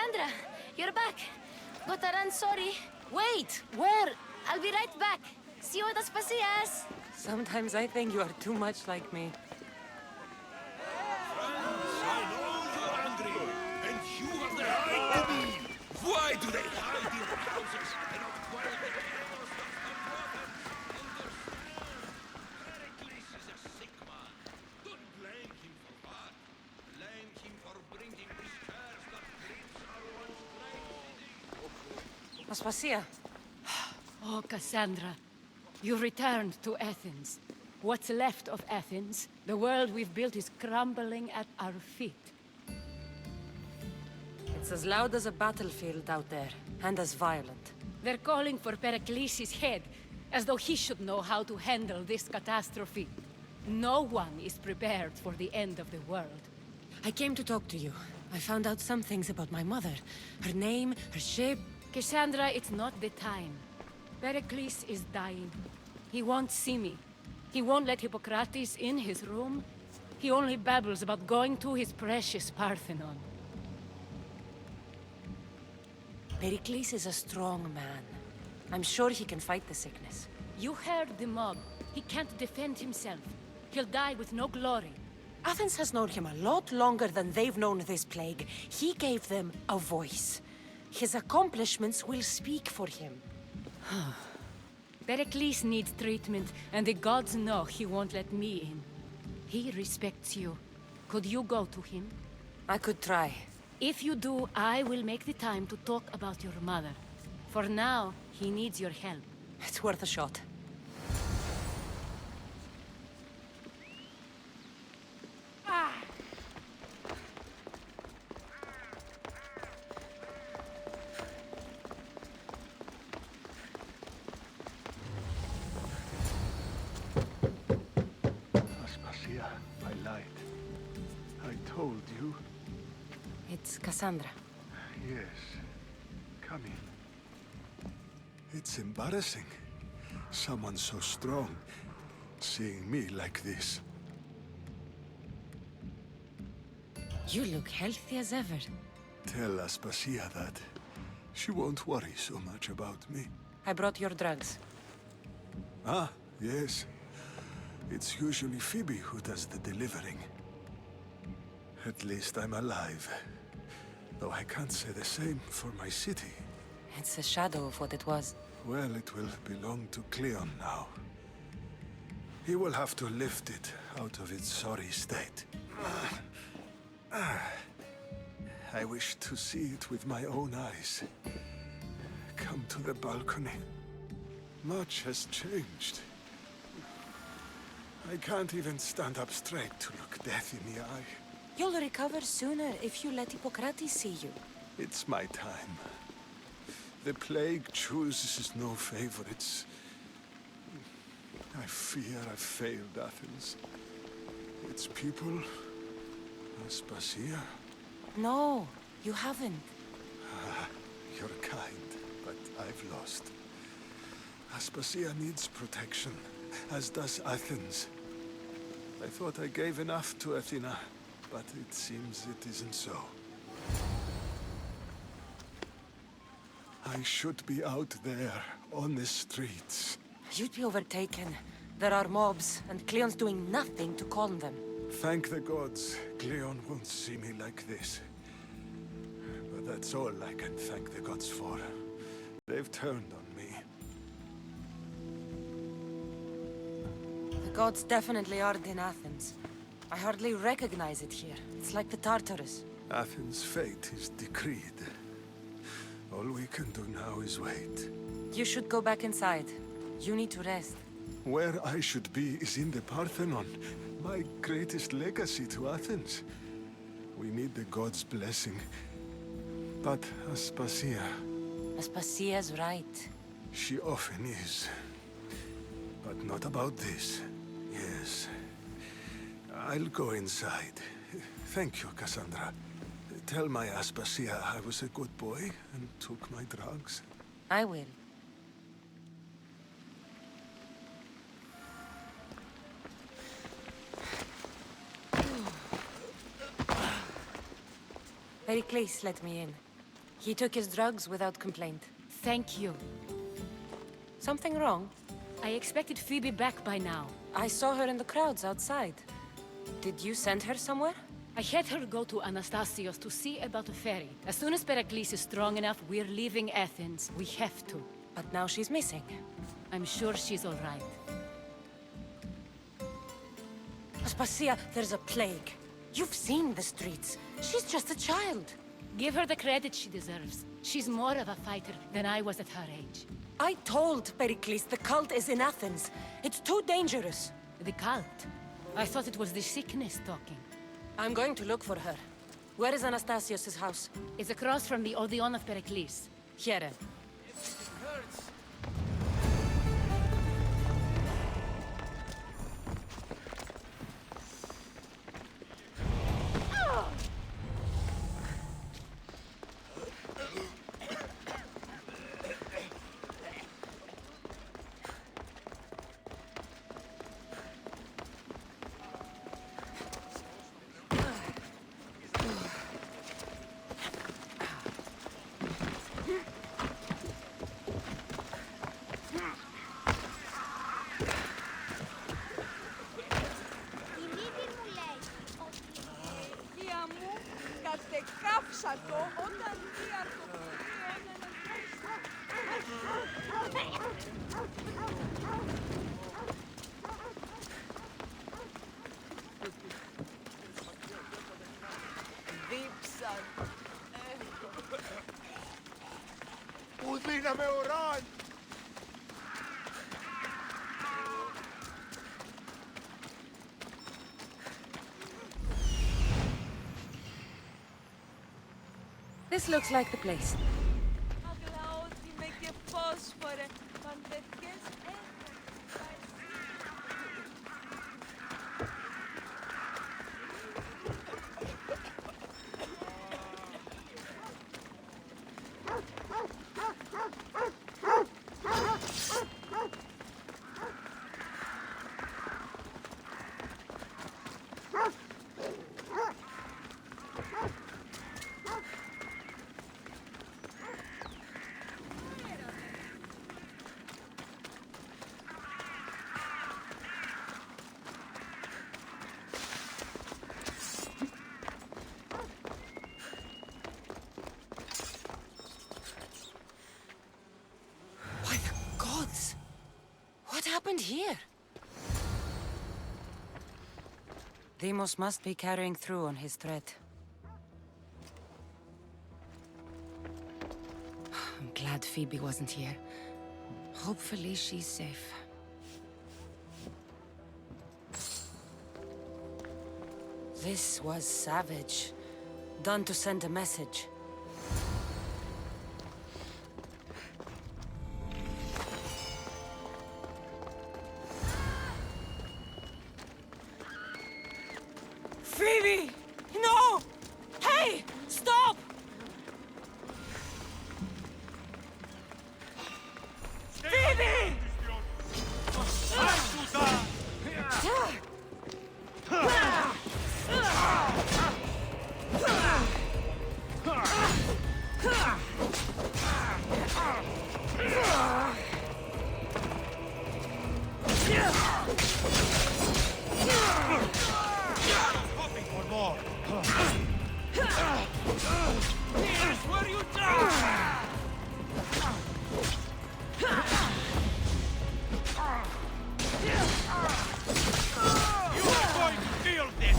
Kassandra, you're back. But I'm sorry. Wait! Where? I'll be right back. See you at las pasillas. Sometimes I think you are too much like me. I know you're angry, and you have the right to be. Why do they hide in houses and not quietly kill those that have nothing? Pericles is a sick man. Don't blame him for that. Blame him for bringing these curse that grips our once great city. Aspasia. Oh, Kassandra, you returned to Athens. What's left of Athens, the world we've built is crumbling at our feet. It's as loud as a battlefield out there, and as violent. They're calling for Pericles' head, as though he should know how to handle this catastrophe. No one is prepared for the end of the world. I came to talk to you. I found out some things about my mother. Her name, her shape. Kassandra, it's not the time. Pericles is dying. He won't see me. He won't let Hippocrates in his room. He only babbles about going to his precious Parthenon. Pericles is a strong man. I'm sure he can fight the sickness. You heard the mob. He can't defend himself. He'll die with no glory. Athens has known him a lot longer than they've known this plague. He gave them a voice. His accomplishments will speak for him. Pericles needs treatment, and the gods know he won't let me in. He respects you. Could you go to him? I could try. If you do, I will make the time to talk about your mother. For now, he needs your help. It's worth a shot. Aspasia, I lied. I told you. It's Kassandra. Yes. Come in. It's embarrassing. Someone so strong, seeing me like this. You look healthy as ever. Tell Aspasia that. She won't worry so much about me. I brought your drugs. Ah, yes. It's usually Phoebe who does the delivering. At least I'm alive. Though I can't say the same for my city. It's a shadow of what it was. Well, it will belong to Cleon now. He will have to lift it out of its sorry state. I wish to see it with my own eyes. Come to the balcony. Much has changed. I can't even stand up straight to look death in the eye. You'll recover sooner if you let Hippocrates see you. It's my time. The plague chooses no favorites. I fear I've failed Athens. Its people, Aspasia. No, you haven't. You're kind, but I've lost. Aspasia needs protection, as does Athens. I thought I gave enough to Athena, but it seems it isn't so. I should be out there, on the streets. You'd be overtaken. There are mobs, and Cleon's doing nothing to calm them. Thank the gods, Cleon won't see me like this. But that's all I can thank the gods for. They've turned on me. The gods definitely aren't in Athens. I hardly recognize it here. It's like the Tartarus. Athens' fate is decreed. All we can do now is wait. You should go back inside. You need to rest. Where I should be is in the Parthenon, my greatest legacy to Athens. We need the gods' blessing. But Aspasia, Aspasia's right. she often is. But not about this. Yes. I'll go inside. Thank you, Kassandra. Tell my Aspasia I was a good boy and took my drugs. I will. Pericles let me in. He took his drugs without complaint. Thank you. Something wrong? I expected Phoebe back by now. I saw her in the crowds outside. Did you send her somewhere? I had her go to Anastasios to see about a ferry. As soon as Pericles is strong enough, we're leaving Athens. We have to. But now she's missing. I'm sure she's all right. Aspasia, there's a plague. You've seen the streets. She's just a child. Give her the credit she deserves. She's more of a fighter than I was at her age. I told Pericles the cult is in Athens. It's too dangerous. The cult? I thought it was the sickness talking. I'm going to look for her. Where is Anastasios' house? It's across from the Odeon of Pericles. Here. Η μύτη μου λέει ότι... Γεια μου, κατεκάψα το όταν δει δίψαν. Πού δίναμε οράν! This looks like the place. Αγλαότιμε και φόσφορε, παντευτιές By the gods! What happened here? Deimos must be carrying through on his threat. I'm glad Phoebe wasn't here. Hopefully she's safe. This was savage. Done to send a message. Phoebe! No! Hey! Stop! Phoebe! Hoping for more! Here's where you die! You are going to feel this!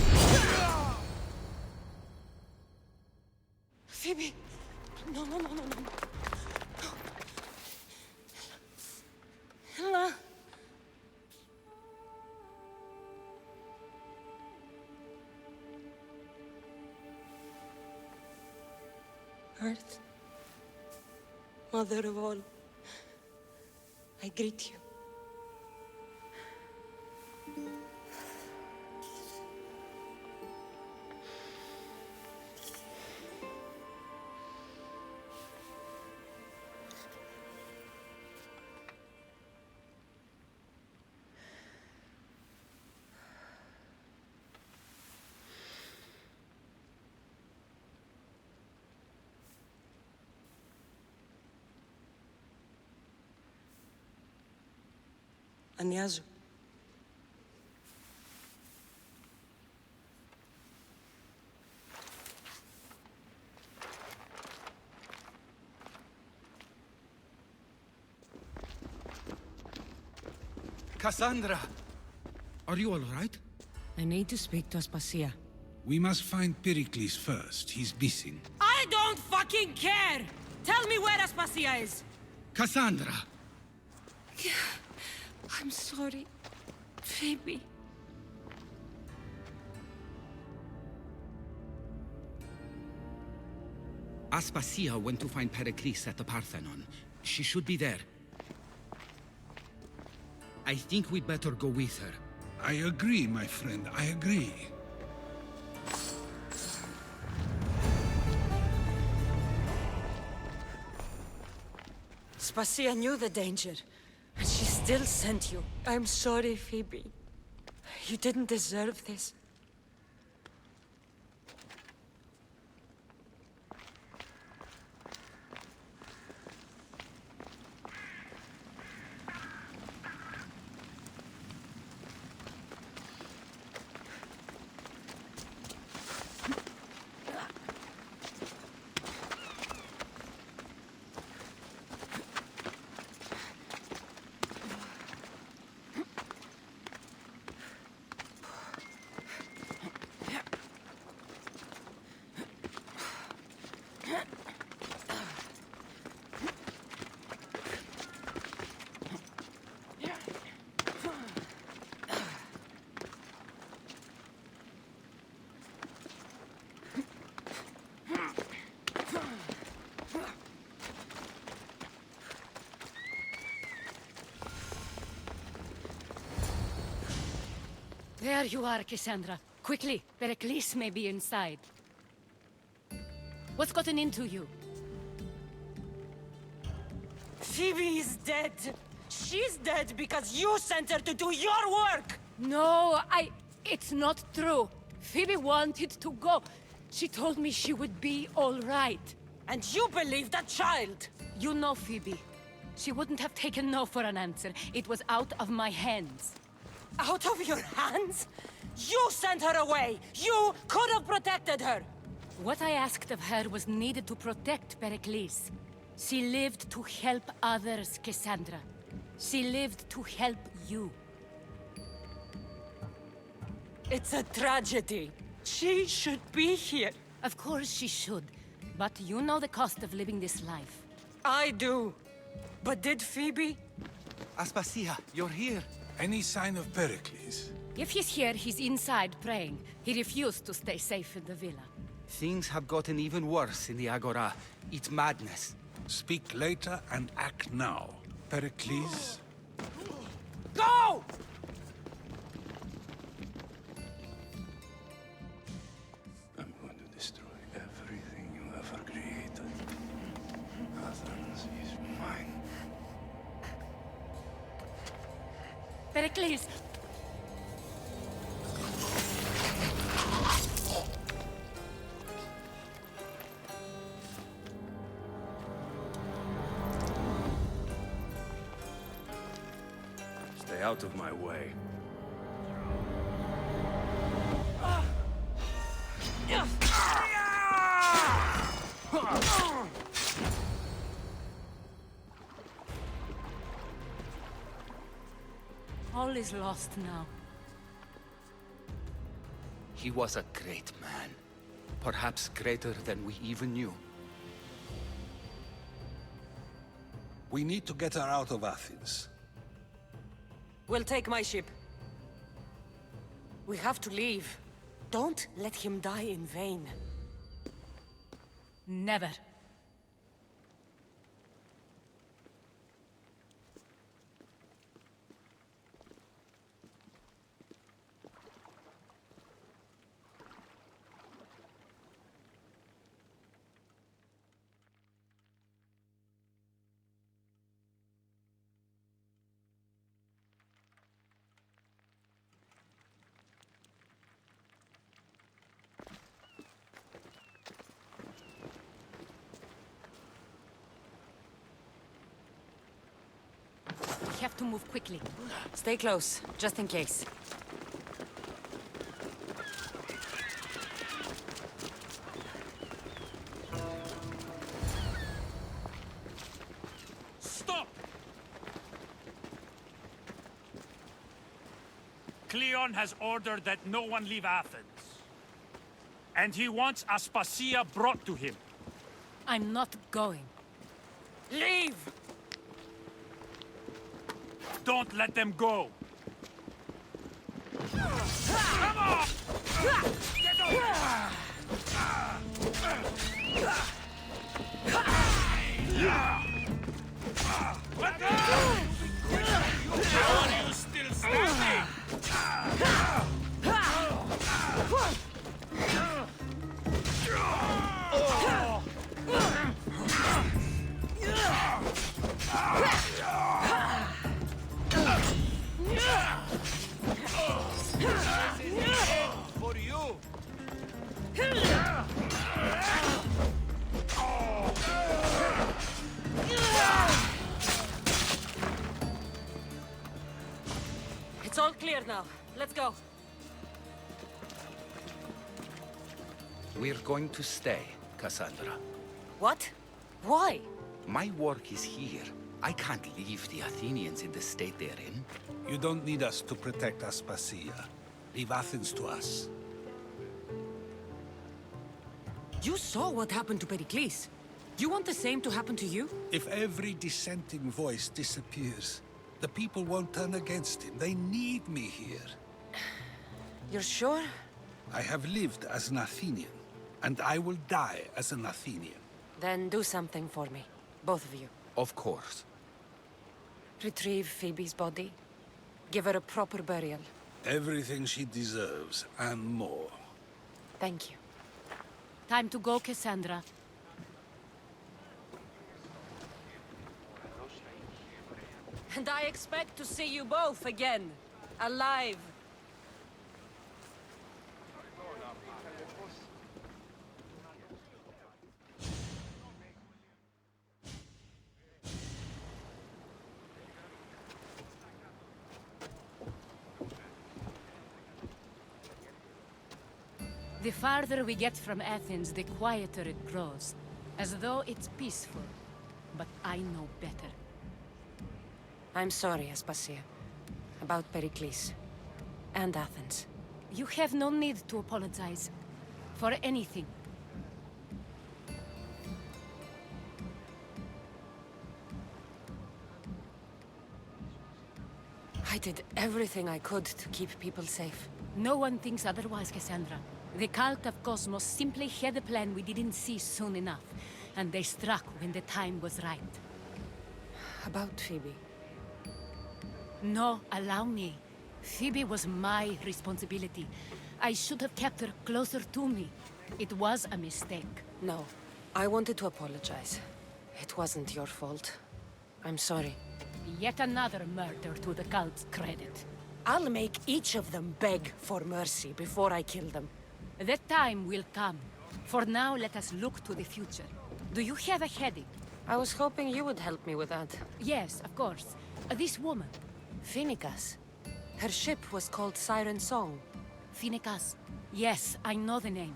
Phoebe! No, no, no, no, no. Ella. Earth, Mother of all, I greet you. Ανιά σου. Kassandra! Are you all right? I need to speak to Aspasia. We must find Pericles first. He's missing. I don't fucking care! Tell me where Aspasia is! Kassandra! I'm sorry, Phoebe. Aspasia went to find Pericles at the Parthenon. She should be there. I think we'd better go with her. I agree, my friend. I agree. Aspasia knew the danger, and she still sent you. I'm sorry, Phoebe. You didn't deserve this. There you are, Kassandra. Quickly, Pericles may be inside. What's gotten into you? Phoebe is dead. She's dead because you sent her to do your work! No, it's not true. Phoebe wanted to go. She told me she would be all right. And you believe that child! You know Phoebe. She wouldn't have taken no for an answer. It was out of my hands. Out of your hands? You sent her away! You could have protected her! What I asked of her was needed to protect Pericles. She lived to help others, Kassandra. She lived to help you. It's a tragedy. She should be here. Of course she should. But you know the cost of living this life. I do. But did Phoebe? Aspasia, you're here. Any sign of Pericles? If he's here, he's inside praying. He refused to stay safe in the villa. Things have gotten even worse in the Agora. It's madness. Speak later and act now. Pericles? Go! I'm going to destroy everything you ever created. Athens is mine. Pericles! Stay out of my way. All is lost now. He was a great man. Perhaps greater than we even knew. We need to get her out of Athens. We'll take my ship. We have to leave. Don't let him die in vain. Never. have to move quickly. Stay close, just in case. Stop! Cleon has ordered that no one leave Athens. And he wants Aspasia brought to him. I'm not going. Leave! Don't let them go! Come on! Get over! Let go! How are you still standing? For you! It's all clear now. Let's go. We're going to stay, Kassandra. What? Why? My work is here. I can't leave the Athenians in the state they're in. You don't need us to protect Aspasia. Leave Athens to us. You saw what happened to Pericles. You want the same to happen to you? If every dissenting voice disappears, the people won't turn against him. They need me here. You're sure? I have lived as an Athenian, and I will die as an Athenian. Then do something for me. Both of you. Of course. Retrieve Phoebe's body. Give her a proper burial. Everything she deserves, and more. Thank you. Time to go, Kassandra. And I expect to see you both again. Alive. The farther we get from Athens, the quieter it grows. As though it's peaceful. But I know better. I'm sorry, Aspasia. About Pericles. And Athens. You have no need to apologize. For anything. I did everything I could to keep people safe. No one thinks otherwise, Kassandra. The cult of Cosmos simply had a plan we didn't see soon enough. And they struck when the time was right. About Phoebe. No, allow me. Phoebe was my responsibility. I should have kept her closer to me. It was a mistake. No. I wanted to apologize. It wasn't your fault. I'm sorry. Yet another murder to the cult's credit. I'll make each of them beg for mercy before I kill them. That time will come. For now, let us look to the future. Do you have a heading? I was hoping you would help me with that. Yes, of course. This woman. Phoenicas. Her ship was called Siren Song. Phoenicas. Yes, I know the name.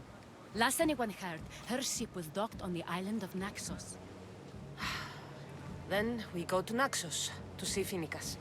Last anyone heard, her ship was docked on the island of Naxos. Then we go to Naxos to see Phoenicas.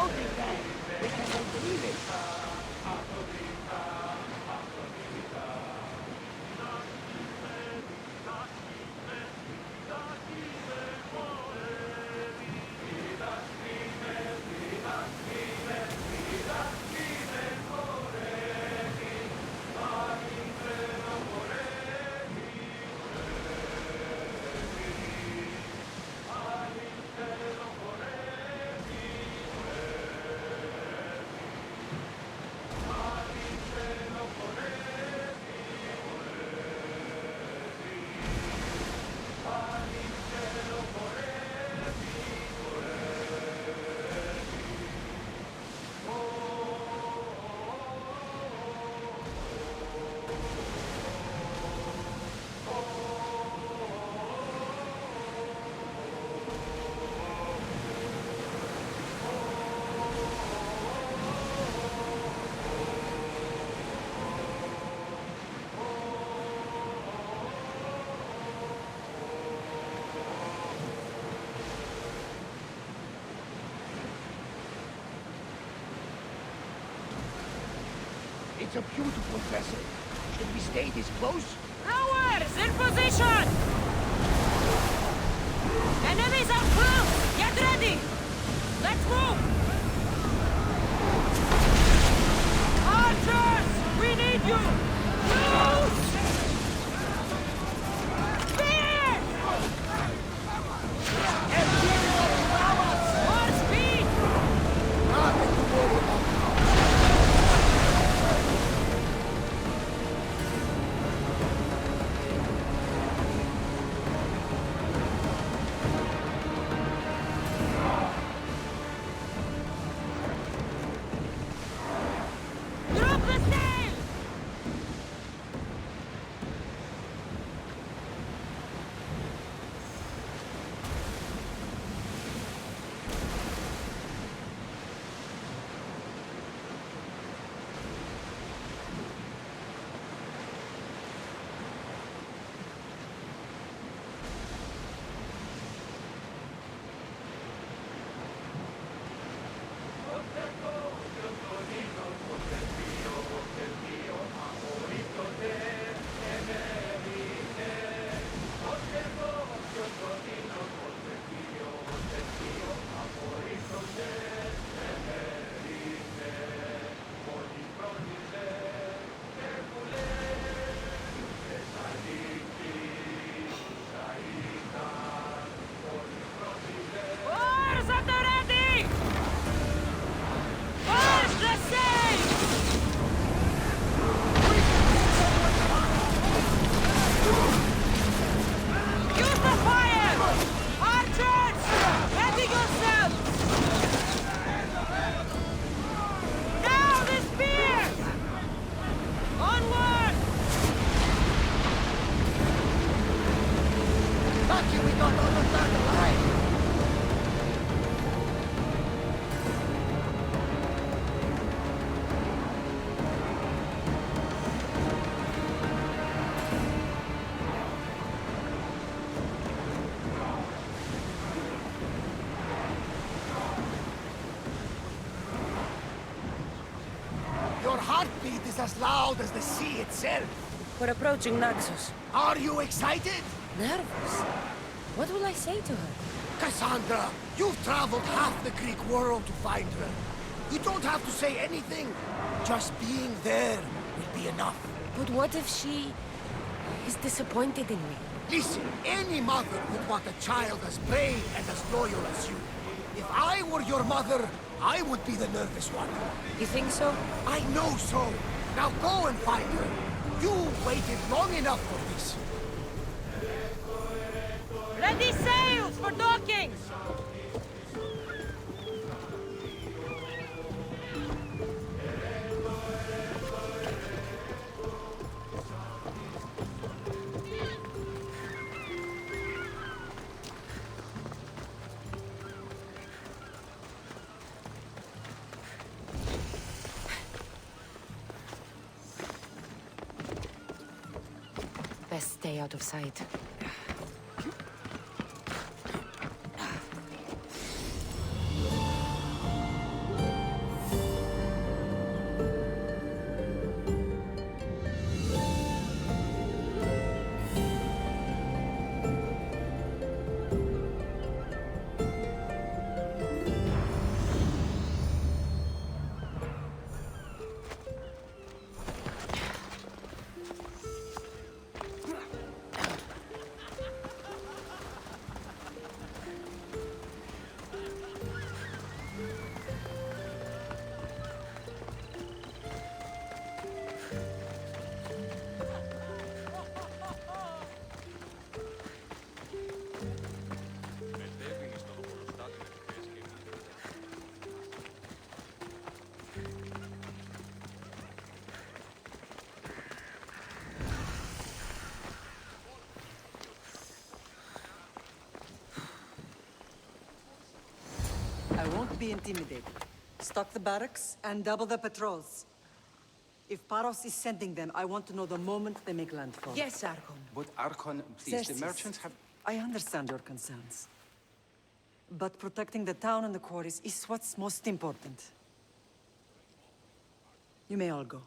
don't think that. They can't believe it. It's a beautiful vessel. Should we stay this close? Towers in position! Enemies are close! Get ready! Let's move! Archers! We need you! Loose! Spear! More speed! Nothing to worry about. Drop the sail! Oars at the ready! Oars the sail! Use the fire! Archers! Ready yourselves! Now the spears! Onward! Lucky we got on the third line. Your heartbeat is as loud as the sea itself. We're approaching Naxos. Are you excited? Nervous? What will I say to her? Kassandra, you've traveled half the Greek world to find her. You don't have to say anything. Just being there will be enough. But what if she is disappointed in me? Listen, any mother would want a child as brave and as loyal as you. If I were your mother, I would be the nervous one. You think so? I know so. Now go and find her. You waited long enough for this. Ready sails for docking! Best stay out of sight. Don't be intimidated. Stock the barracks and double the patrols. If Paros is sending them, I want to know the moment they make landfall. Yes, Archon. But Archon, please, the Xerxes, merchants have... I understand your concerns. But protecting the town and the quarries is what's most important. You may all go.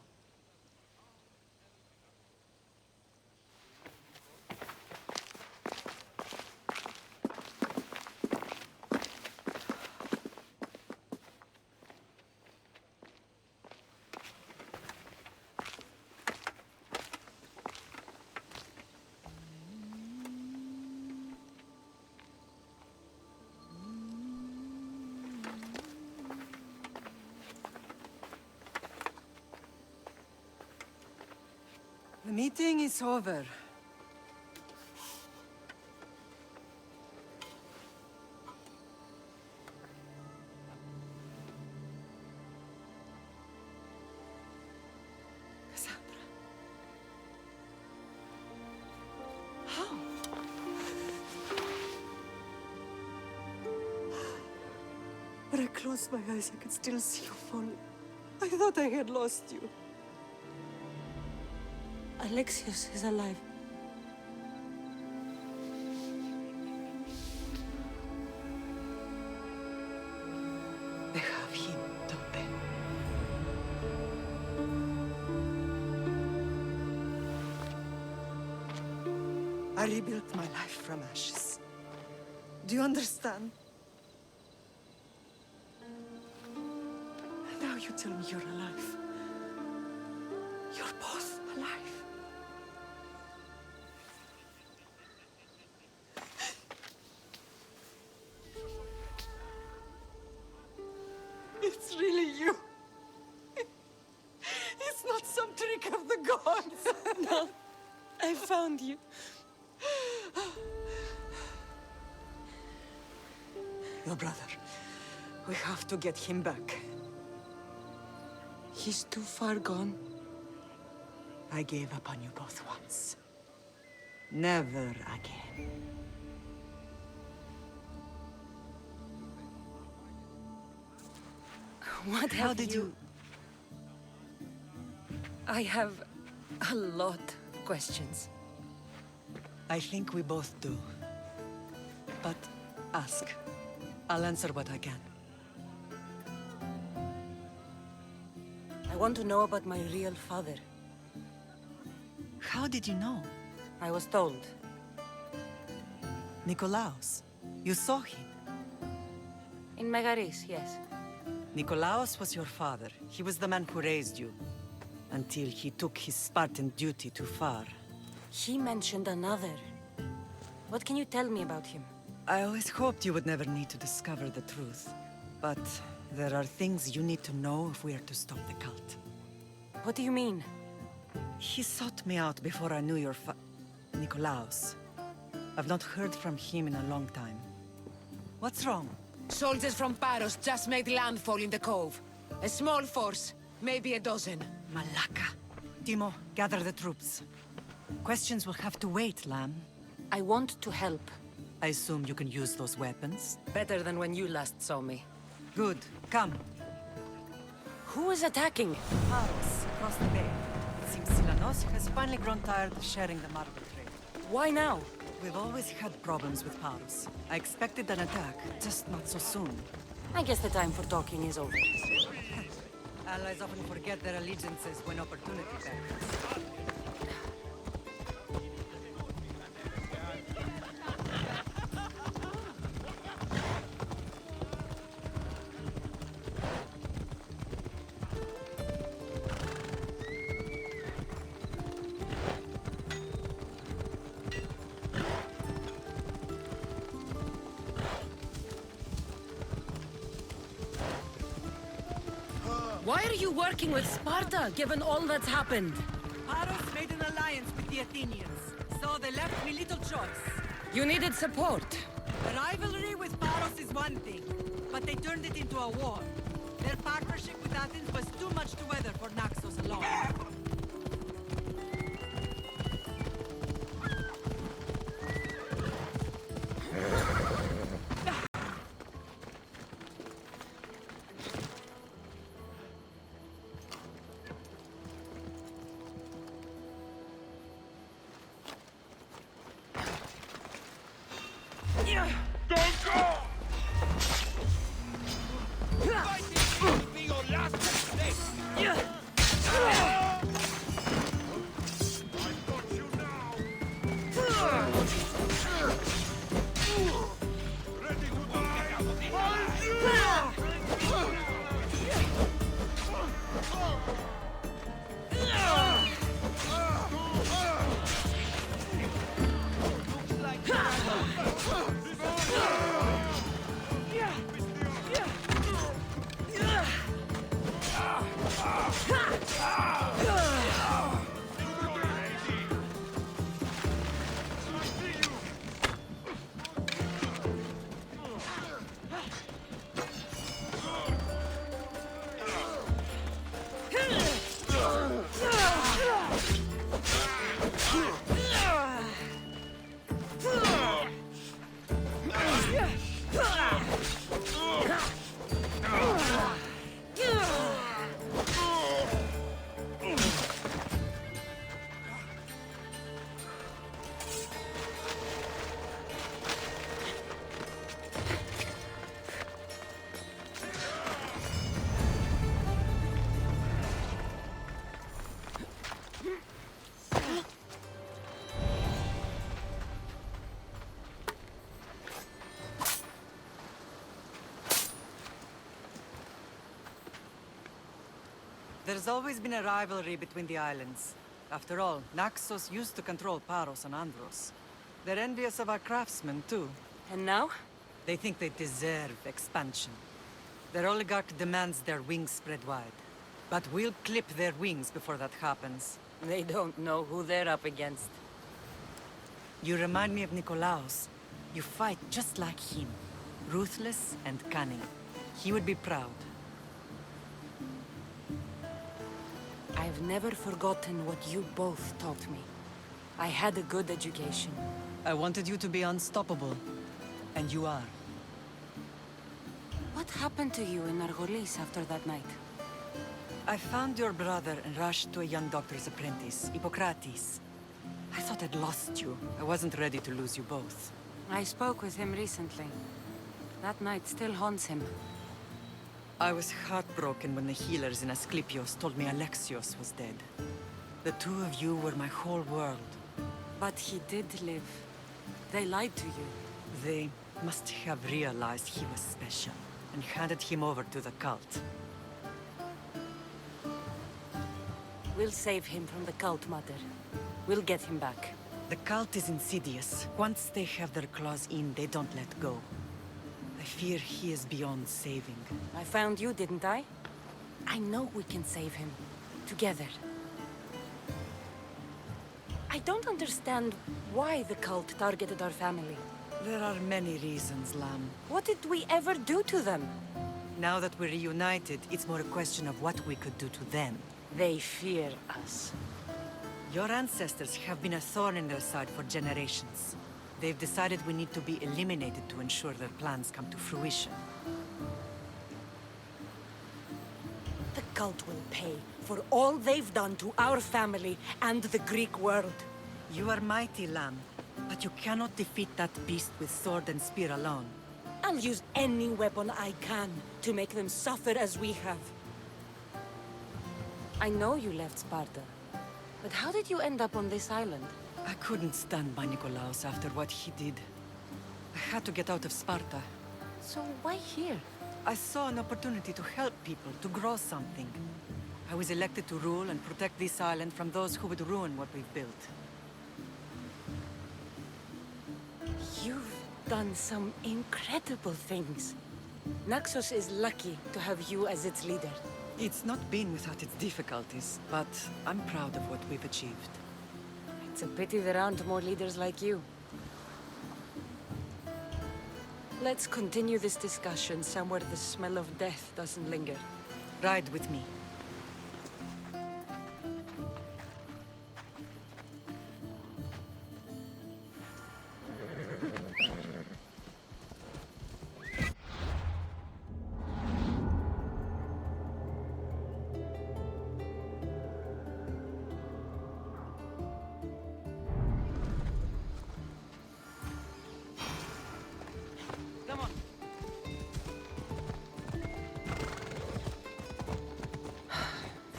The meeting is over. Kassandra. How? When I closed my eyes, I could still see you falling. I thought I had lost you. Alexios is alive. They have him, don't they? I rebuilt my life from ashes. Do you understand? Now you tell me you're alive. You're both alive. It's really you. It's not some trick of the gods. No, I found you. Your brother. We have to get him back. He's too far gone. I gave up on you both once. Never again. What How have did you... I have a lot of questions. I think we both do. But ask. I'll answer what I can. I want to know about my real father. How did you know? I was told. Nikolaos. You saw him. In Megaris, yes. Nikolaos was your father. He was the man who raised you. Until he took his Spartan duty too far. He mentioned another. What can you tell me about him? I always hoped you would never need to discover the truth. But there are things you need to know if we are to stop the cult. What do you mean? He sought me out before I knew your Nikolaos. I've not heard from him in a long time. What's wrong? Soldiers from Paros just made landfall in the cove. A small force, maybe a dozen. Malaka. Timo, gather the troops. Questions will have to wait, Lamb. I want to help. I assume you can use those weapons? Better than when you last saw me. Good. Come. Who is attacking? Paros, across the bay. It seems Silanos has finally grown tired of sharing the marble trade. Why now? We've always had problems with Paros. I expected an attack, just not so soon. I guess the time for talking is over. Allies often forget their allegiances when opportunity beckons. Why are you working with Sparta, given all that's happened? Paros made an alliance with the Athenians, so they left me little choice. You needed support. The rivalry with Paros is one thing, but they turned it into a war. Their partnership with Athens was too much to weather for Naxos alone. There's always been a rivalry between the islands. After all, Naxos used to control Paros and Andros. They're envious of our craftsmen, too. And now? They think they deserve expansion. Their oligarch demands their wings spread wide. But we'll clip their wings before that happens. They don't know who they're up against. You remind me of Nikolaos. You fight just like him. Ruthless and cunning. He would be proud. I've never forgotten what you both taught me. I had a good education. I wanted you to be unstoppable. And you are. What happened to you in Argolis after that night? I found your brother and rushed to a young doctor's apprentice, Hippocrates. I thought I'd lost you. I wasn't ready to lose you both. I spoke with him recently. That night still haunts him. I was heartbroken when the healers in Asclepios told me Alexios was dead. The two of you were my whole world. But he did live. They lied to you. They must have realized he was special and handed him over to the cult. We'll save him from the cult, Mother. We'll get him back. The cult is insidious. Once they have their claws in, they don't let go. I fear he is beyond saving. I found you, didn't I? I know we can save him. Together. I don't understand why the cult targeted our family. There are many reasons, Lamb. What did we ever do to them? Now that we're reunited, it's more a question of what we could do to them. They fear us. Your ancestors have been a thorn in their side for generations. They've decided we need to be eliminated to ensure their plans come to fruition. The cult will pay for all they've done to our family and the Greek world. You are mighty, Lamb, but you cannot defeat that beast with sword and spear alone. I'll use any weapon I can to make them suffer as we have. I know you left Sparta, but how did you end up on this island? I couldn't stand by Nikolaos after what he did. I had to get out of Sparta. So why here? I saw an opportunity to help people, to grow something. I was elected to rule and protect this island from those who would ruin what we've built. You've done some incredible things. Naxos is lucky to have you as its leader. It's not been without its difficulties, but I'm proud of what we've achieved. It's a pity there aren't more leaders like you. Let's continue this discussion somewhere the smell of death doesn't linger. Ride with me.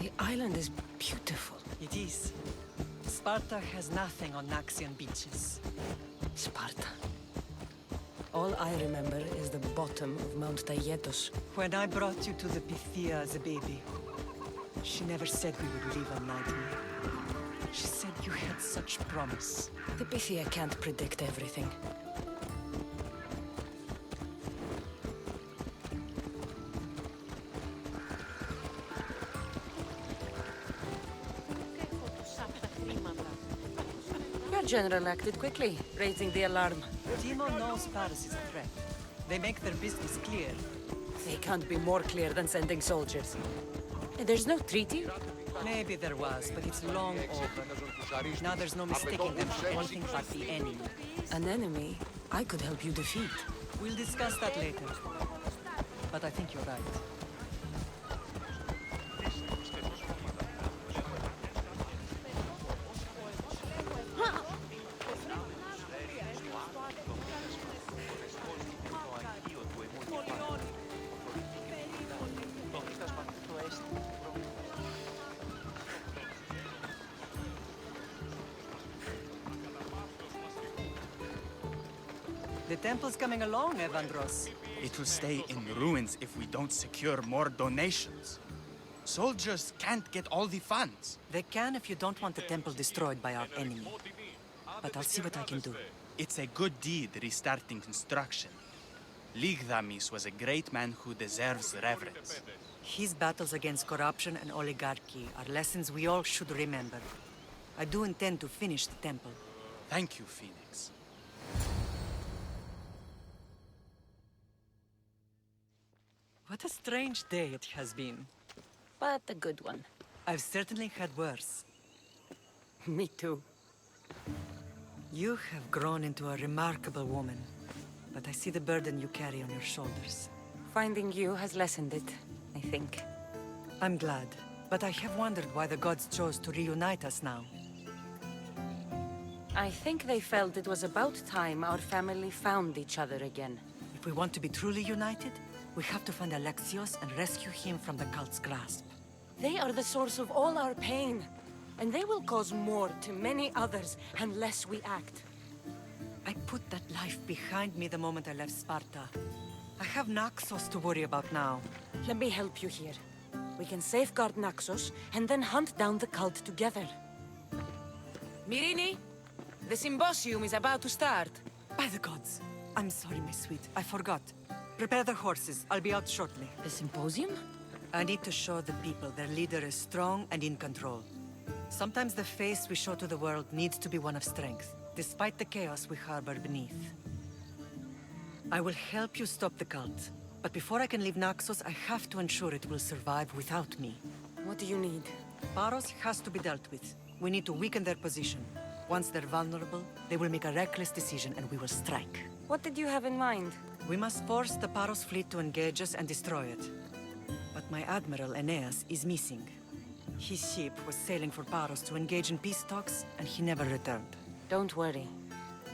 The island is beautiful. It is. Sparta has nothing on Naxian beaches. Sparta. All I remember is the bottom of Mount Taygetos. When I brought you to the Pythia as a baby, she never said we would live a nightmare. She said you had such promise. The Pythia can't predict everything. Your general acted quickly, raising the alarm. Timo knows Paris is a threat. They make their business clear. They can't be more clear than sending soldiers. There's no treaty? Maybe there was, but it's long over. Now there's no mistaking them for anything but the enemy. An enemy I could help you defeat. We'll discuss that later. But I think you're right. The temple's coming along, Evandros. It will stay in ruins if we don't secure more donations. Soldiers can't get all the funds. They can if you don't want the temple destroyed by our enemy. But I'll see what I can do. It's a good deed restarting construction. Ligdamis was a great man who deserves reverence. His battles against corruption and oligarchy are lessons we all should remember. I do intend to finish the temple. Thank you, Phoenix. What a strange day it has been. But a good one. I've certainly had worse. Me too. You have grown into a remarkable woman, but I see the burden you carry on your shoulders. Finding you has lessened it, I think. I'm glad, but I have wondered why the gods chose to reunite us now. I think they felt it was about time our family found each other again. If we want to be truly united, we have to find Alexios and rescue him from the cult's grasp. They are the source of all our pain, and they will cause more to many others unless we act. I put that life behind me the moment I left Sparta. I have Naxos to worry about now. Let me help you here. We can safeguard Naxos and then hunt down the cult together. Myrini, the symposium is about to start. By the gods. I'm sorry, my sweet. I forgot. Prepare the horses. I'll be out shortly. The symposium? I need to show the people their leader is strong and in control. Sometimes the face we show to the world needs to be one of strength, despite the chaos we harbor beneath. I will help you stop the cult, but before I can leave Naxos, I have to ensure it will survive without me. What do you need? Paros has to be dealt with. We need to weaken their position. Once they're vulnerable, they will make a reckless decision and we will strike. What did you have in mind? We must force the Paros fleet to engage us and destroy it. But my admiral, Aeneas, is missing. His ship was sailing for Paros to engage in peace talks, and he never returned. Don't worry.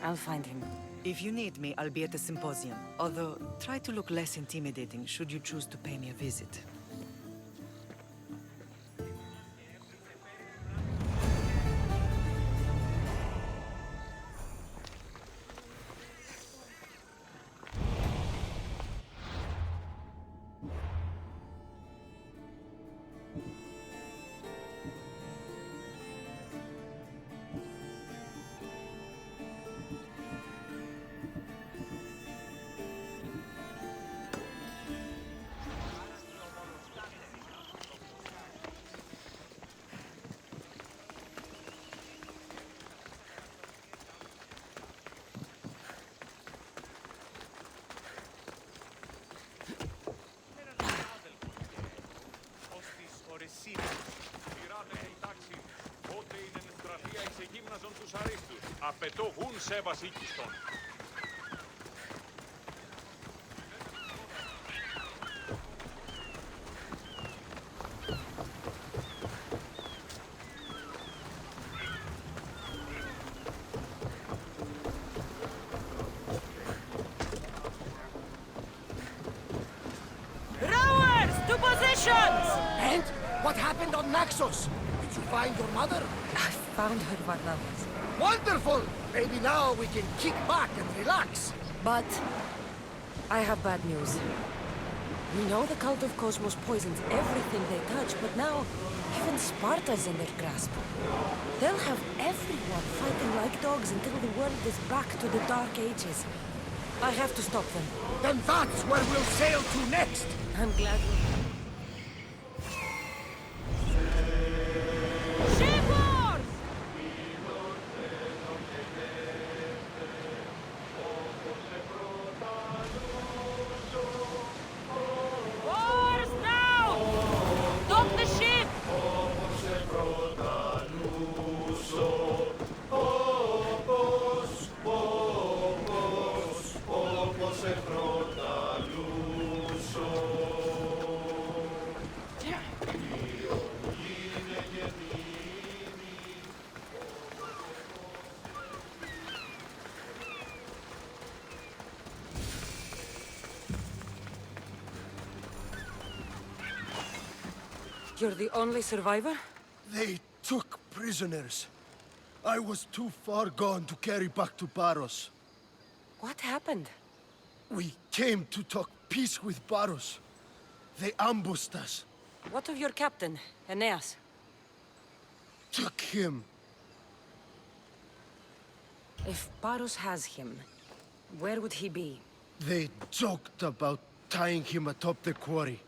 I'll find him. If you need me, I'll be at the symposium. Although, try to look less intimidating should you choose to pay me a visit. Απαιτώ γουν σε βασίκιστον. Rowers, to positions! And what happened on Naxos? Did you find your mother? I found her, Varnavas. Wonderful! Maybe now we can kick back and relax. But I have bad news. We know the cult of Cosmos poisons everything they touch, but now even Sparta's in their grasp. They'll have everyone fighting like dogs until the world is back to the Dark Ages. I have to stop them. Then that's where we'll sail to next! I'm glad we... se You're the only survivor? They took prisoners. I was too far gone to carry back to Baros. What happened? We came to talk peace with Baros. They ambushed us. What of your captain, Aeneas? Took him. If Baros has him, where would he be? They joked about tying him atop the quarry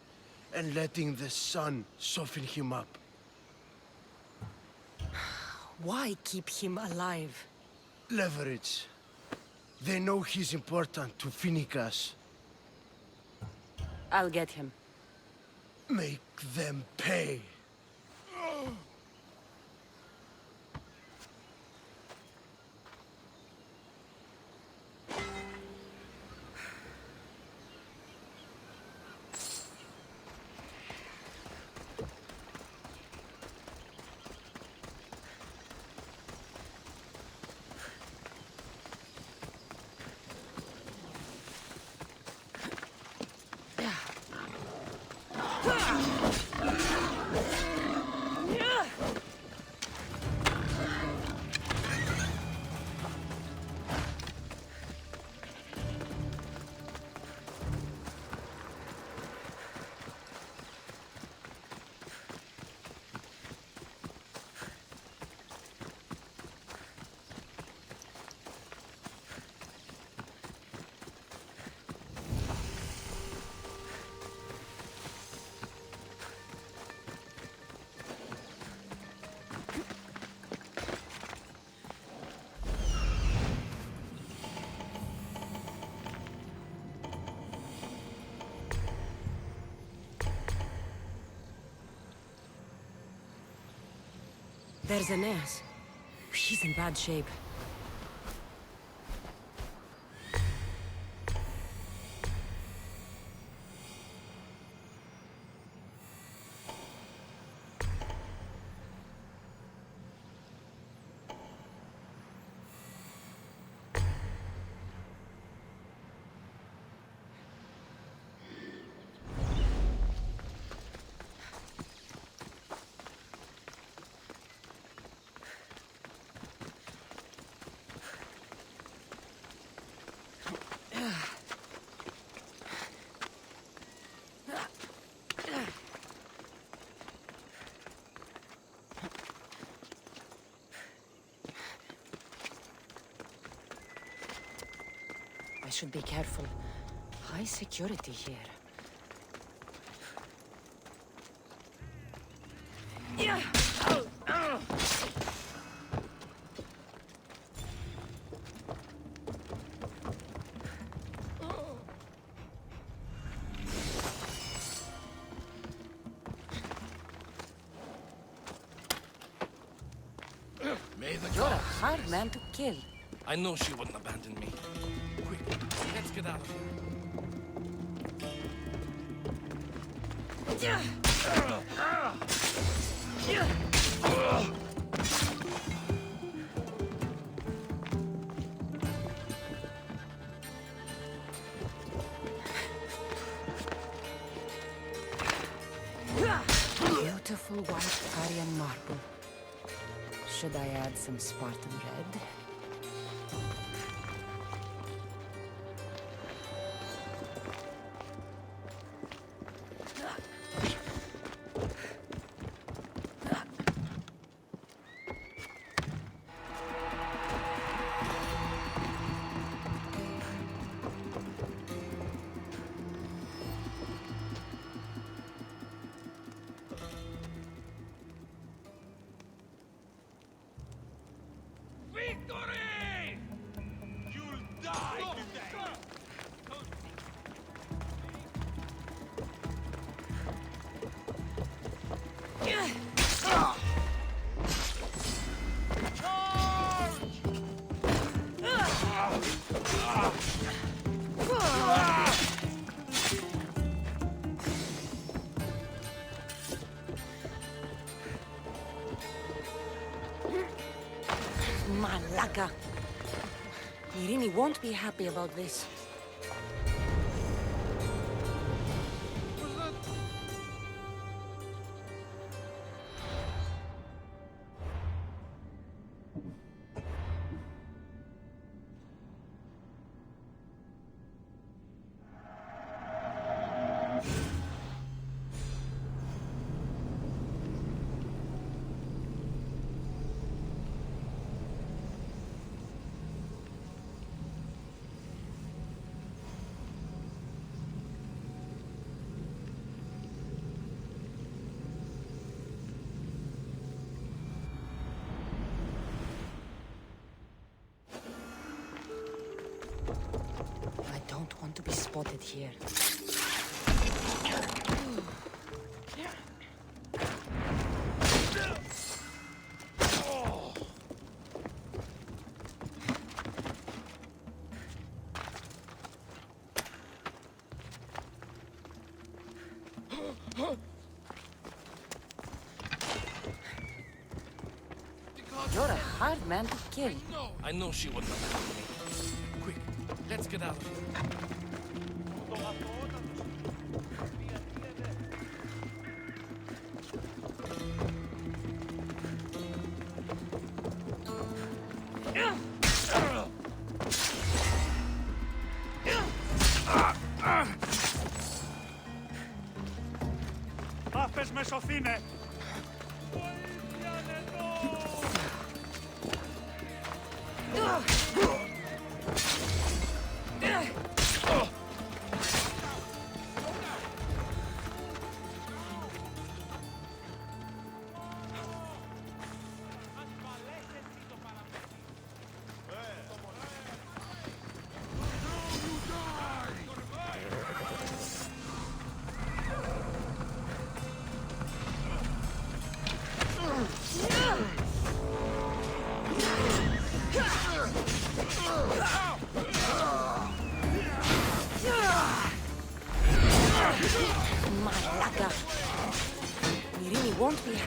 and letting the sun soften him up. Why keep him alive? Leverage. They know he's important to Finicas. I'll get him. Make them pay. There's Aeneas. He's in bad shape. I should be careful. High security here. May the You're a gods hard man to kill. I know she wouldn't abandon me. Quick, let's get out of here. Beautiful white Carian marble. Should I add some Spartan red? Victory! You'll die today! Malaka! Irini won't be happy about this. spotted here. You're a hard man to kill. I know she wouldn't abandon me. Quick, let's get out of here. Άφες με σωθήνε! Malaga. We really won't be...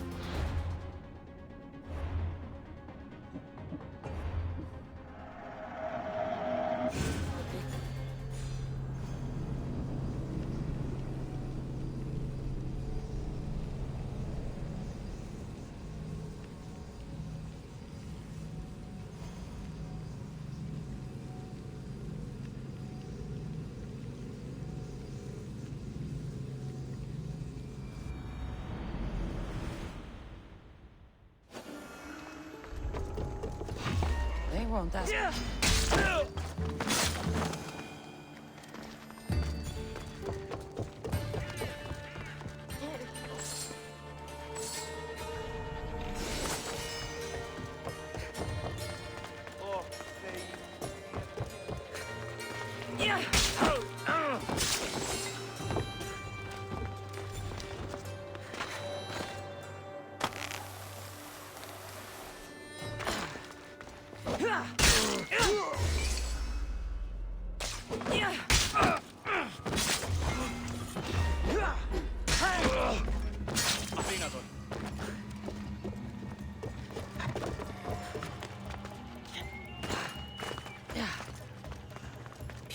They won't ask.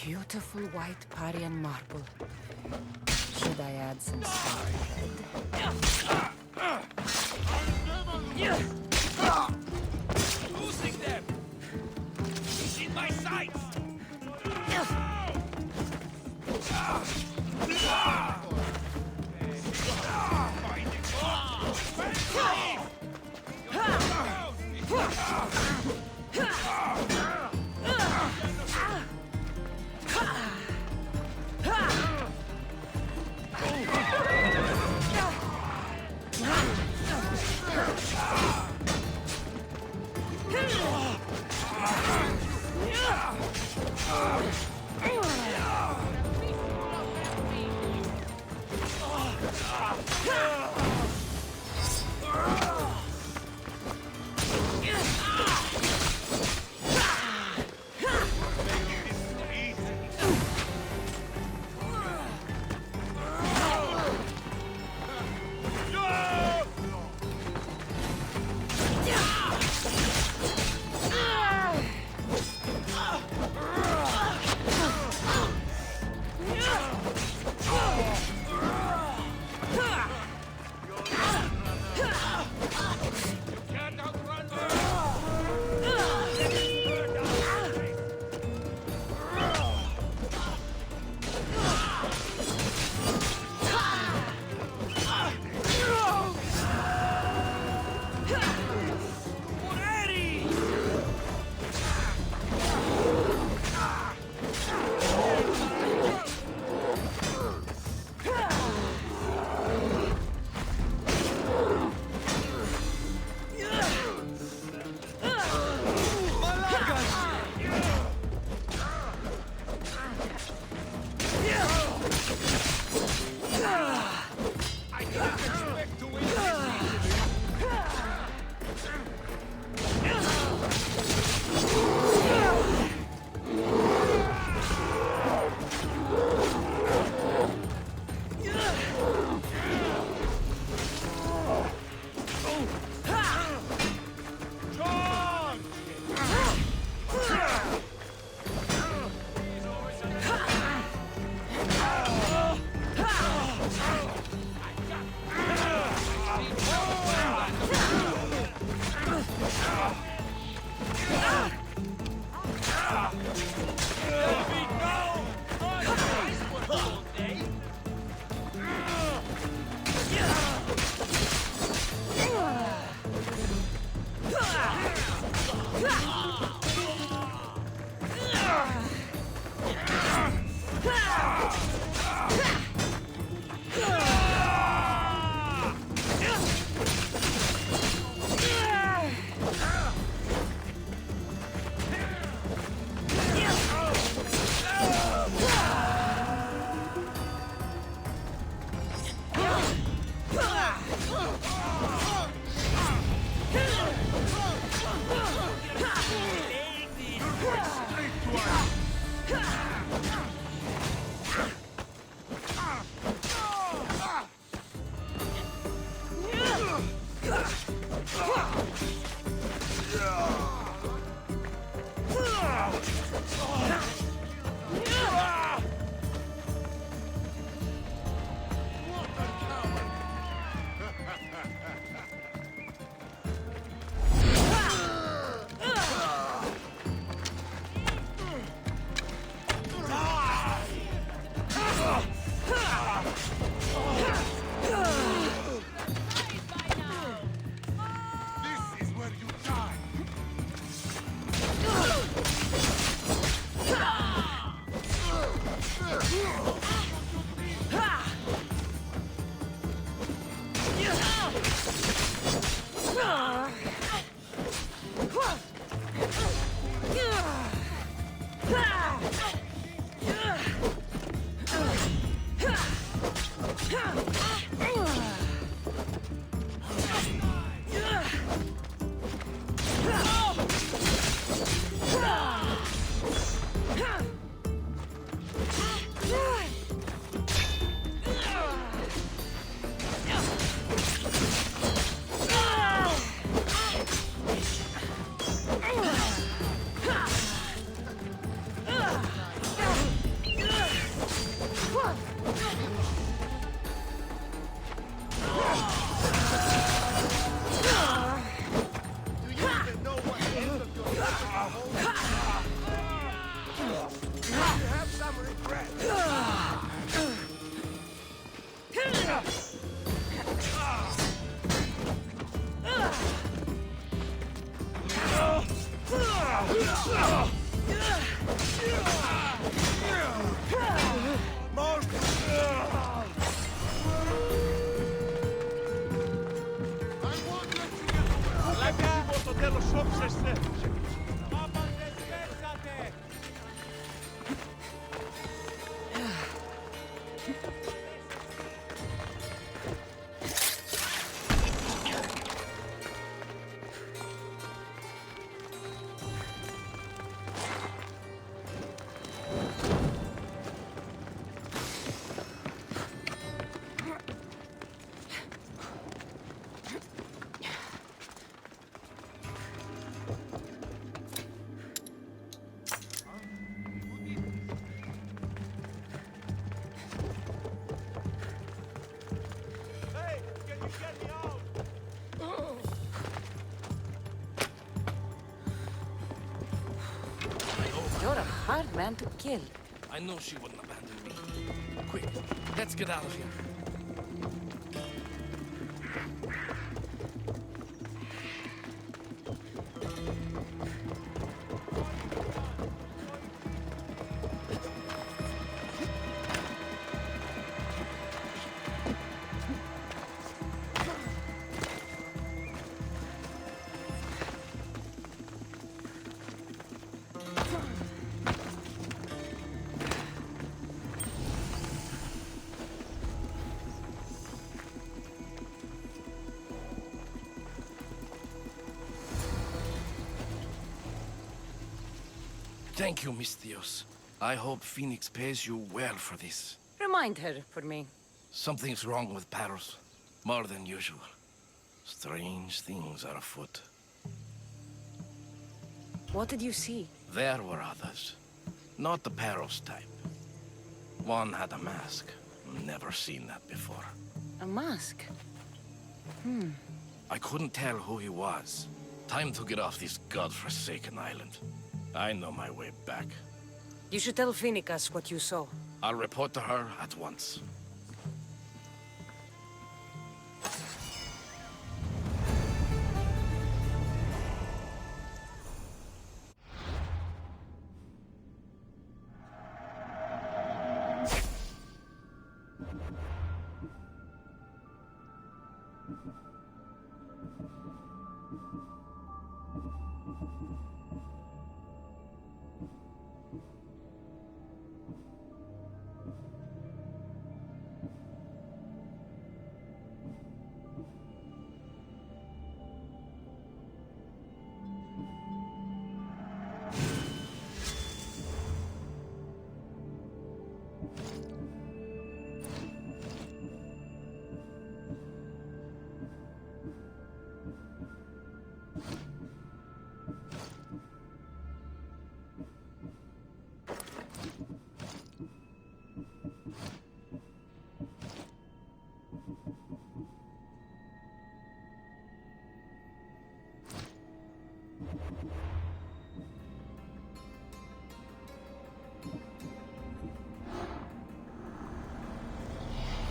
Beautiful white Parian marble. Should I add some star Losing them! He's in my sights! You're a hard man to kill. I know she wouldn't abandon me. Quick, let's get out of here. Thank you, Miss Theos. I hope Phoenix pays you well for this. Remind her for me. Something's wrong with Paros. More than usual. Strange things are afoot. What did you see? There were others. Not the Paros type. One had a mask. Never seen that before. A mask? I couldn't tell who he was. Time to get off this godforsaken island. I know my way back. You should tell Phoenix what you saw. I'll report to her at once.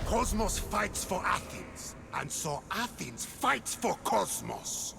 Cosmos fights for Athens, and so Athens fights for Cosmos.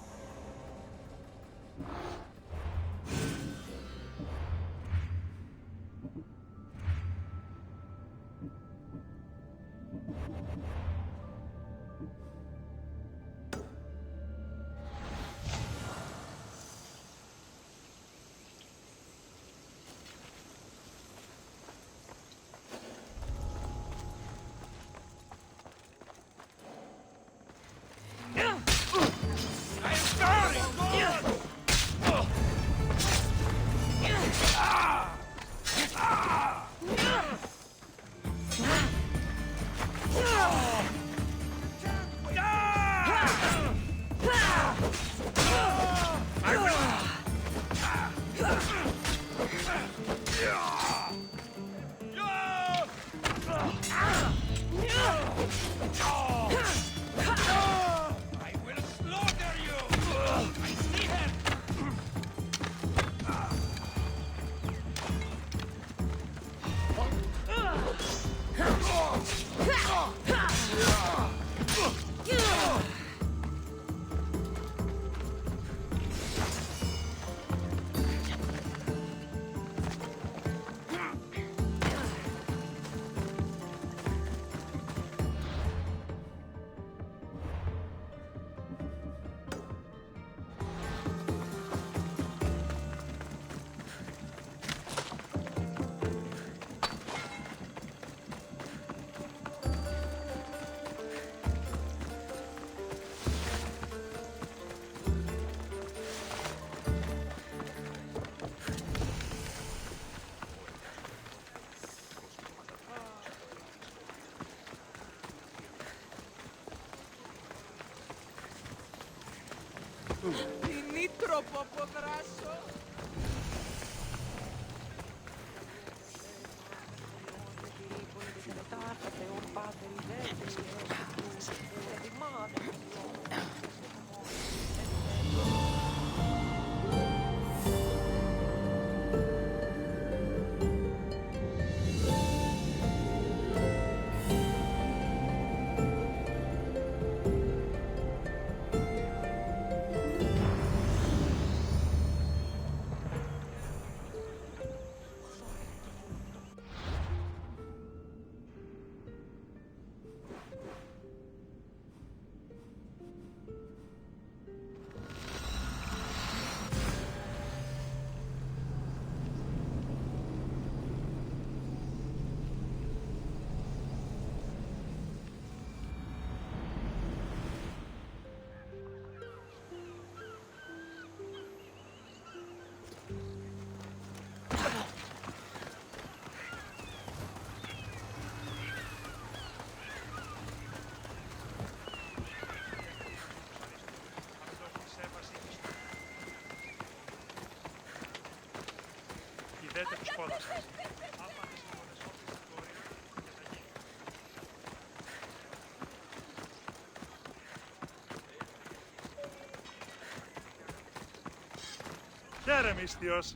Δημήτροπο από δράσο. Δέτε τους πόδας σας. Χαίρε μύστιος.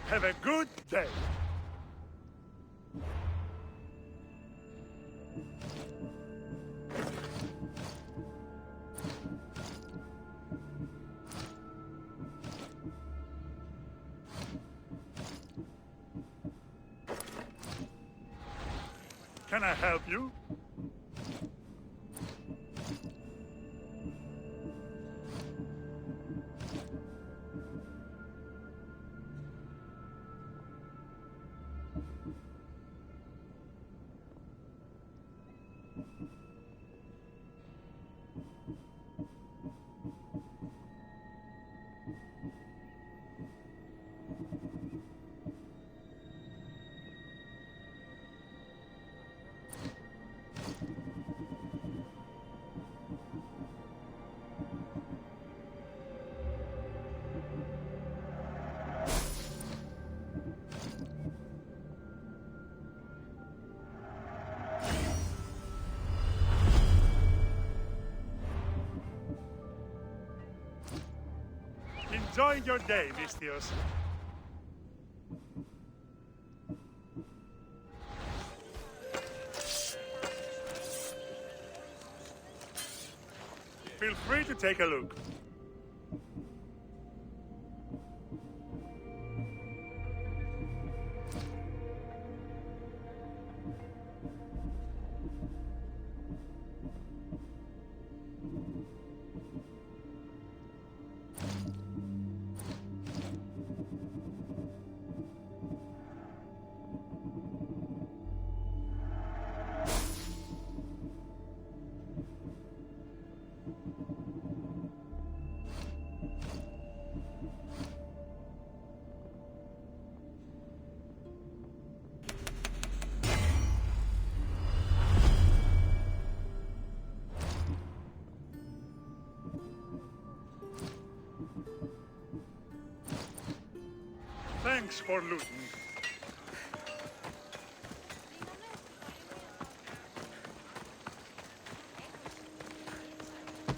Have a good day. Can I help you? Enjoy your day, Vistios. Feel free to take a look. Thanks for looting.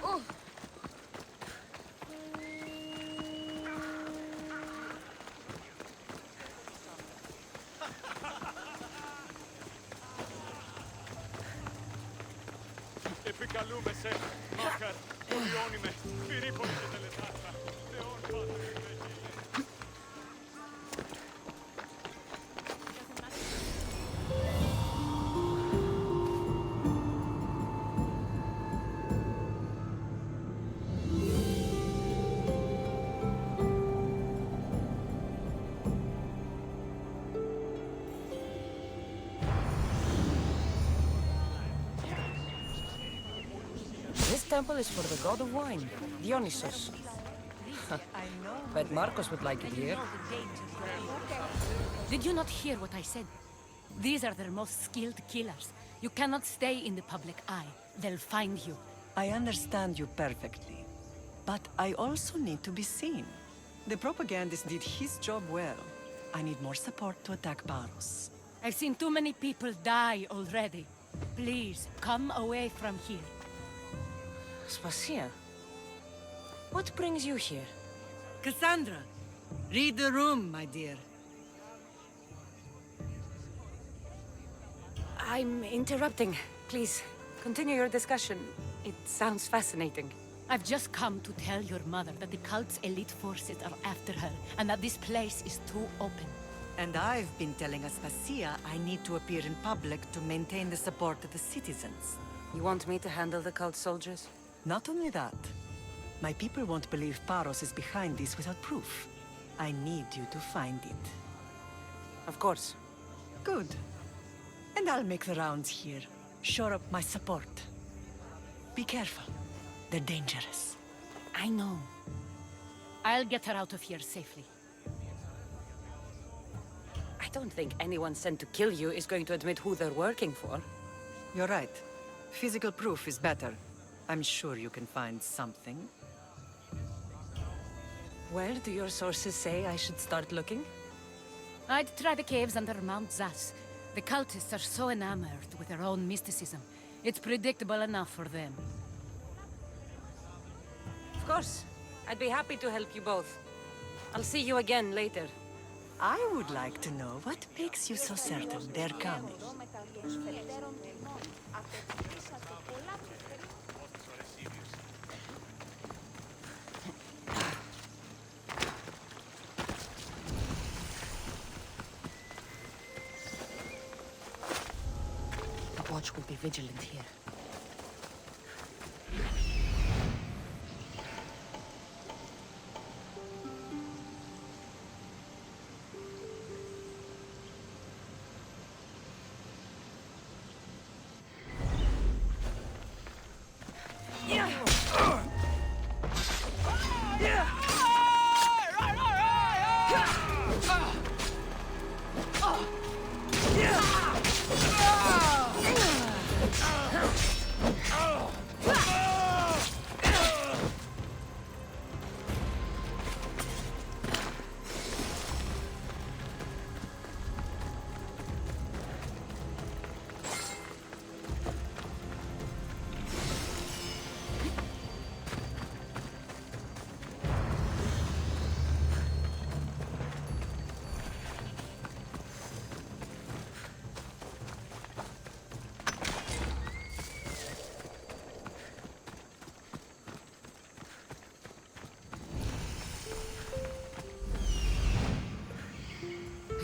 Oh. Επικαλούμε σε Μάκαρ, Οριόνιμε, Πυρήπολη και Τελετάρτα, Θεόν Πάτερ και Αγίλε. This temple is for the god of wine, Dionysos. Bet Marcos would like it here. Did you not hear what I said? These are their most skilled killers. You cannot stay in the public eye. They'll find you. I understand you perfectly. But I also need to be seen. The propagandist did his job well. I need more support to attack Paros. I've seen too many people die already. Please, come away from here. Spasia, what brings you here? Kassandra, read the room, my dear. I'm interrupting. Please, continue your discussion. It sounds fascinating. I've just come to tell your mother that the cult's elite forces are after her, and that this place is too open. And I've been telling Aspasia I need to appear in public to maintain the support of the citizens. You want me to handle the cult soldiers? Not only that. My people won't believe Paros is behind this without proof. I need you to find it. Of course. Good. And I'll make the rounds here. Shore up my support. Be careful. They're dangerous. I know. I'll get her out of here safely. I don't think anyone sent to kill you is going to admit who they're working for. You're right. Physical proof is better. I'm sure you can find something. Where do your sources say I should start looking? I'd try the caves under Mount Zas. The cultists are so enamored with their own mysticism. It's predictable enough for them. Of course. I'd be happy to help you both. I'll see you again later. I would like to know what makes you so certain they're coming. The watch will be vigilant here.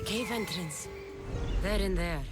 Cave entrance. They're in there.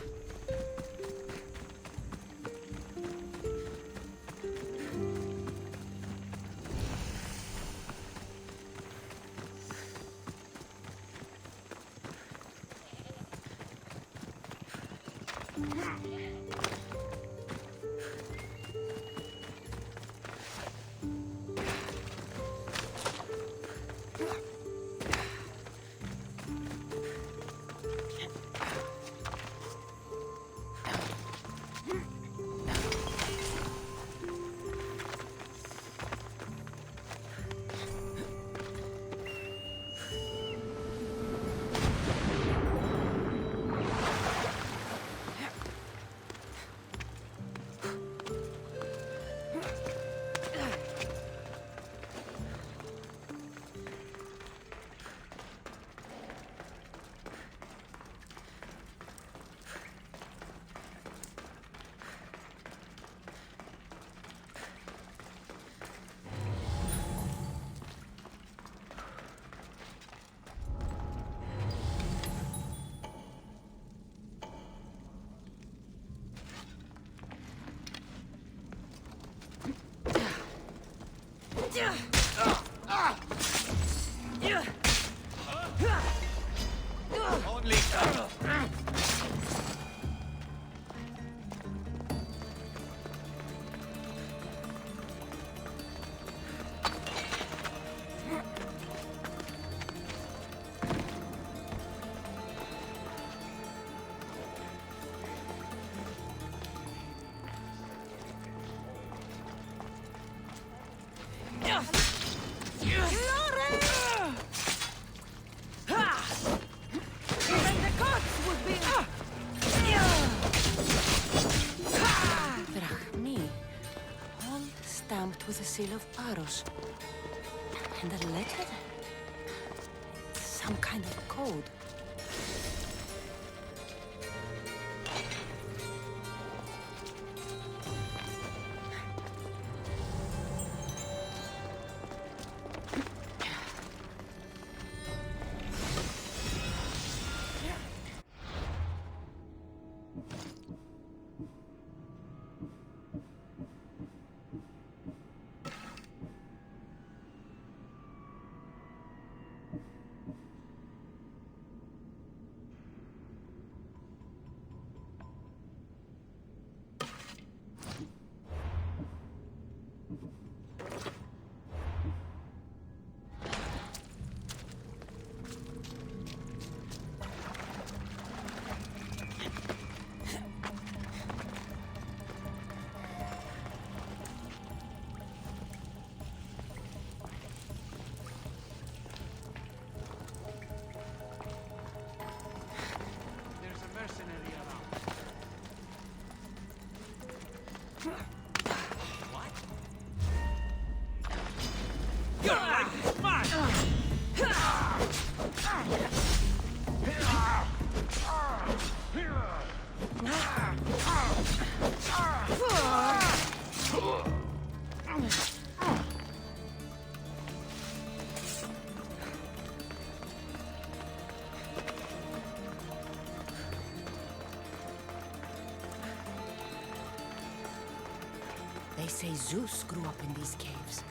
Only with a seal of Paros. And a letter? Some kind of code. They say Zeus grew up in these caves.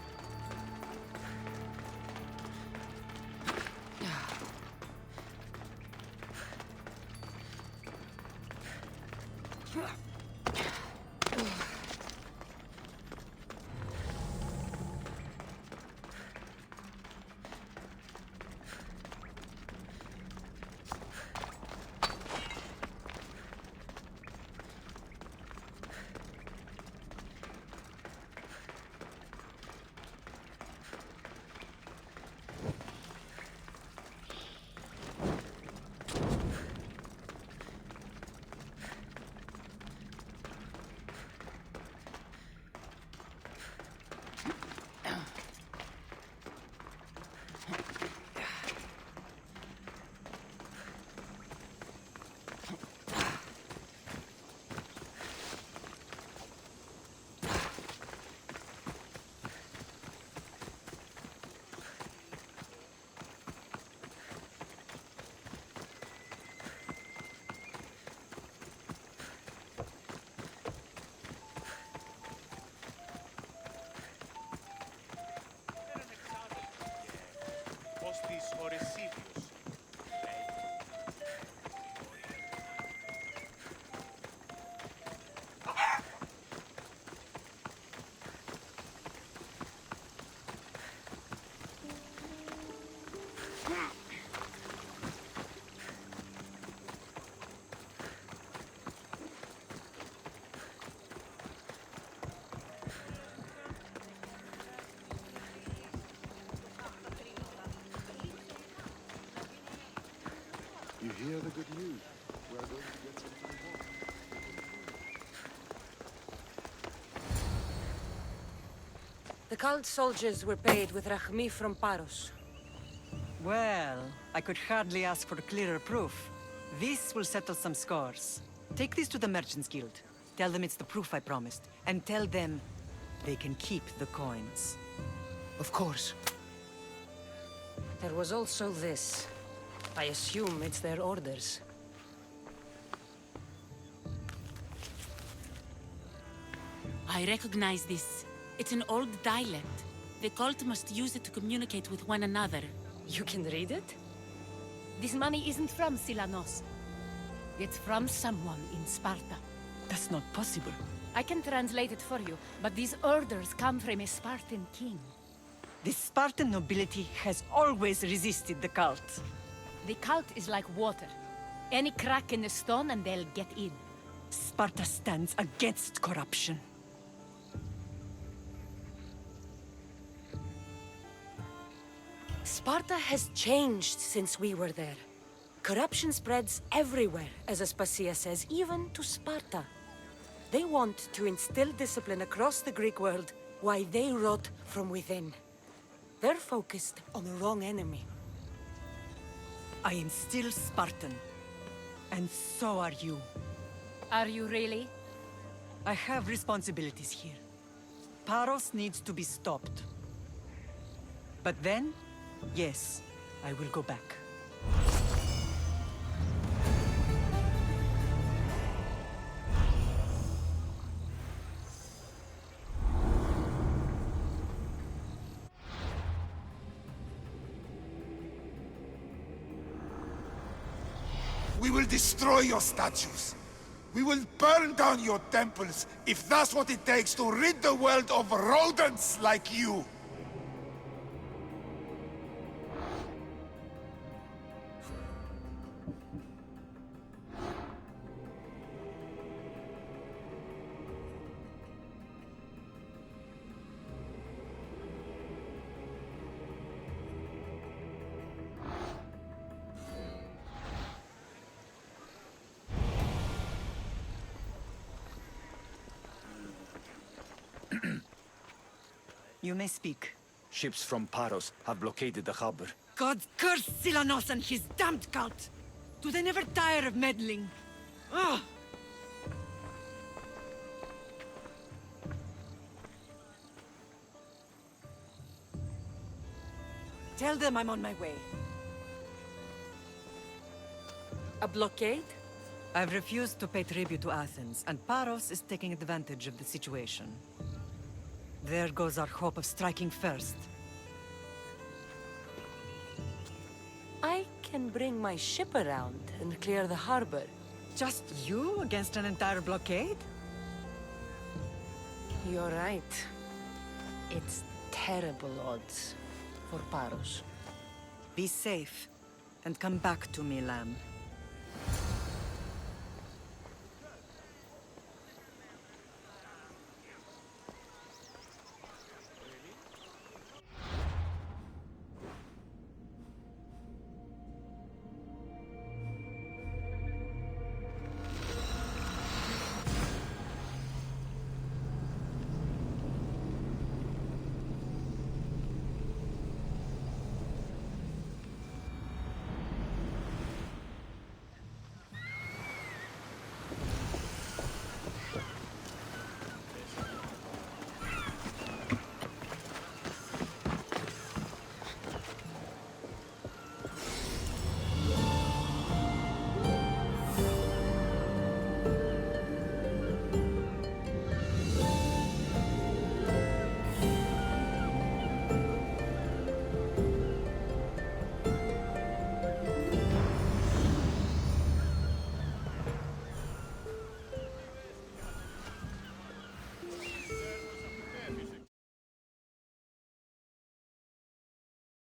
Odyssey. You hear the good news? We are going to get something more. The cult soldiers were paid with Rachmi from Paros. Well, I could hardly ask for clearer proof. This will settle some scores. Take this to the Merchants Guild. Tell them it's the proof I promised. And tell them they can keep the coins. Of course. There was also this. I assume it's their orders. I recognize this. It's an old dialect. The cult must use it to communicate with one another. You can read it? This money isn't from Silanos. It's from someone in Sparta. That's not possible. I can translate it for you, but these orders come from a Spartan king. The Spartan nobility has always resisted the cult. The cult is like water. Any crack in the stone and they'll get in. Sparta stands against corruption. Sparta has changed since we were there. Corruption spreads everywhere, as Aspasia says, even to Sparta. They want to instill discipline across the Greek world, while they rot from within. They're focused on the wrong enemy. I am still Spartan. And so are you. Are you really? I have responsibilities here. Paros needs to be stopped. But then, yes, I will go back. We will destroy your statues. We will burn down your temples, if that's what it takes to rid the world of rodents like you. You may speak. Ships from Paros have blockaded the harbor. God curse Silanos and his damned cult! Do they never tire of meddling? Ugh! Tell them I'm on my way. A blockade? I've refused to pay tribute to Athens, and Paros is taking advantage of the situation. There goes our hope of striking first. I can bring my ship around and clear the harbor. Just you against an entire blockade? You're right. It's terrible odds for Paros. Be safe, and come back to me, Lamb.